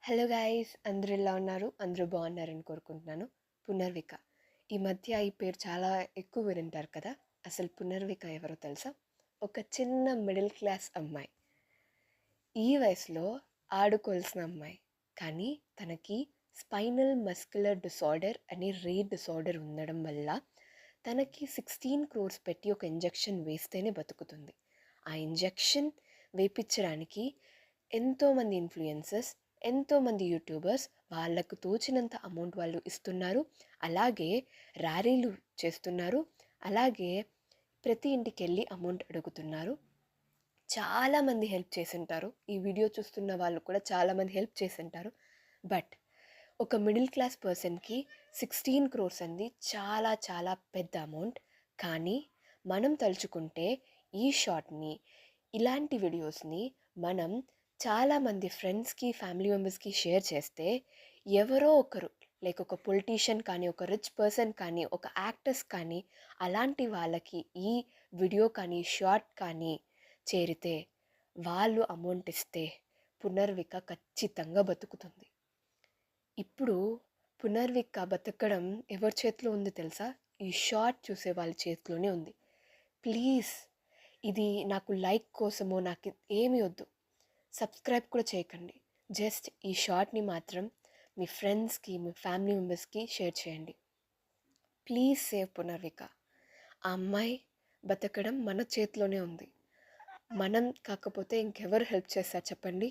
Hello guys, అందరూ ఎలా ఉన్నారు? అందరూ బాగున్నారని కోరుకుంటున్నాను. పునర్విక. ఈ మధ్య ఈ పేరు చాలా ఎక్కువ వింటారు కదా. అసలు పునర్విక ఎవరో తెలుసా? ఒక చిన్న మిడిల్ క్లాస్ అమ్మాయి. ఈ వయసులో ఆడుకోవాల్సిన అమ్మాయి. కానీ తనకి స్పైనల్ మస్కులర్ డిసార్డర్ అనే రేర్ డిసార్డర్ ఉండడం వల్ల తనకి 16 crores పెట్టి ఒక ఇంజెక్షన్ వేస్తేనే బతుకుతుంది. ఆ ఇంజెక్షన్ వేపించడానికి ఎంతోమంది ఇన్ఫ్లుయెన్సర్స్, ఎంతోమంది యూట్యూబర్స్ వాళ్ళకు తోచినంత అమౌంట్ వాళ్ళు ఇస్తున్నారు. అలాగే ర్యాలీలు చేస్తున్నారు. అలాగే ప్రతి ఇంటికి వెళ్ళి అమౌంట్ అడుగుతున్నారు. చాలామంది హెల్ప్ చేసింటారు. ఈ వీడియో చూస్తున్న వాళ్ళు కూడా చాలామంది హెల్ప్ చేసింటారు. బట్ ఒక మిడిల్ క్లాస్ పర్సన్కి 16 crores అంది చాలా చాలా పెద్ద అమౌంట్. కానీ మనం తలుచుకుంటే ఈ షార్ట్ని, ఇలాంటి వీడియోస్ని మనం చాలామంది ఫ్రెండ్స్కి, ఫ్యామిలీ మెంబర్స్కి షేర్ చేస్తే ఎవరో ఒకరు, లైక్ ఒక పొలిటీషియన్ కానీ, ఒక రిచ్ పర్సన్ కానీ, ఒక యాక్టర్స్ కానీ, అలాంటి వాళ్ళకి ఈ వీడియో కానీ, షార్ట్ కానీ చేరితే వాళ్ళు అమౌంట్ ఇస్తే పునర్విక ఖచ్చితంగా బతుకుతుంది. ఇప్పుడు పునర్విక బతకడం ఎవరి చేతిలో ఉంది తెలుసా? ఈ షార్ట్ చూసే వాళ్ళ చేతిలోనే ఉంది. ప్లీజ్, ఇది నాకు లైక్ కోసమో నాకు ఏమీ వద్దు, సబ్స్క్రైబ్ కూడా చేయకండి. జస్ట్ ఈ షార్ట్ని మాత్రం మీ ఫ్రెండ్స్కి, మీ ఫ్యామిలీ మెంబర్స్కి షేర్ చేయండి. Please save Punarvika. ఆ అమ్మాయి బతకడం మన చేతిలోనే ఉంది. మనం కాకపోతే ఇంకెవరు హెల్ప్ చేస్తారు చెప్పండి?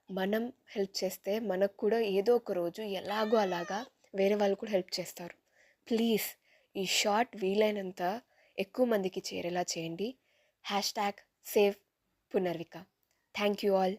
మనం హెల్ప్ చేస్తే మనకు కూడా ఏదో ఒక రోజు ఎలాగో అలాగా వేరే వాళ్ళు కూడా హెల్ప్ చేస్తారు. ప్లీజ్ ఈ షార్ట్ వీలైనంత ఎక్కువ మందికి చేరేలా చేయండి. #Save Punarvika. Thank you all.